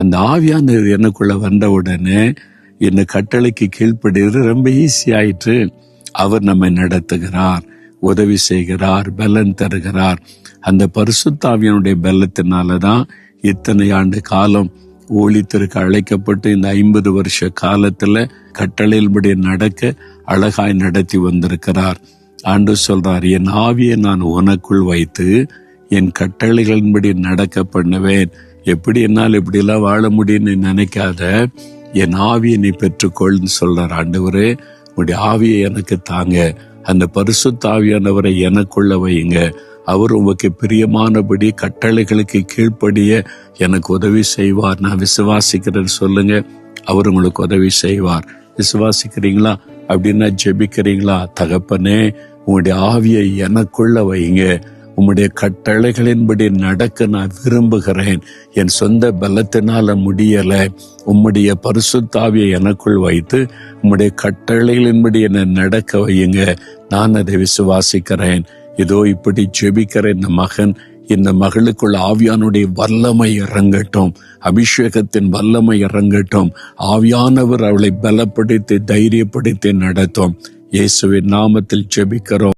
அந்த ஆவியானவர் எனக்குள்ள வந்த உடனே இந்த கட்டளைக்கு கீழ்ப்படுகிறது ரொம்ப ஈஸி ஆயிற்று. அவர் நம்மை நடத்துகிறார், உதவி செய்கிறார், பலன் தருகிறார். அந்த பரிசுத்த ஆவியானுடைய பலத்தினாலதான் இத்தனை ஆண்டு காலம் ஊழியத்திற்கு அழைக்கப்பட்டு இந்த 50 வருஷ காலத்துல கட்டளையின்படி நடக்க அழகாய் நடத்தி வந்திருக்கிறார். ஆண்டவர் சொல்றார், என் ஆவியை நான் உனக்குள் வைத்து என் கட்டளைகளின்படி நடக்க பண்ணுவேன். எப்படி என்னால் இப்படிலாம் வாழ முடியும்னு நினைக்காத, என் ஆவியை நீ பெற்றுக்கொள்னு சொல்றார். ஆண்டவரே, உங்களுடைய ஆவியை எனக்கு தாங்க, அந்த பரிசுத்த ஆவியானவரை எனக்குள்ள வையுங்க. அவர் உங்களுக்கு பிரியமானபடி கட்டளைகளுக்கு கீழ்ப்படிய எனக்கு உதவி செய்வார். நான் விசுவாசிக்கிறேன்னு சொல்லுங்க, அவர் உங்களுக்கு உதவி செய்வார். விசுவாசிக்கிறீங்களா? அப்படின்னா ஜெபிக்கிறீங்களா? தகப்பனே, உங்களுடைய ஆவியை எனக்குள்ள வைங்க, உம்முடைய கட்டளைகளின்படி நடக்க நான் விரும்புகிறேன். என் சொந்த பலத்தினால முடியல, உம்முடைய பரிசுத்த ஆவியை எனக்குள் வைத்து உம்முடைய கட்டளைகளின்படி என்னை நடக்க வையுங்க. நான் அதை விசுவாசிக்கிறேன். இதோ இப்படி ஜெபிக்கிற இந்த மகன், இந்த மகளுக்குள்ள ஆவியானுடைய வல்லமை இறங்கட்டும், அபிஷேகத்தின் வல்லமை இறங்கட்டும். ஆவியானவர் அவளை பலப்படுத்தி தைரியப்படுத்தி நடத்தும். இயேசுவின் நாமத்தில் ஜெபிக்கிறோம்.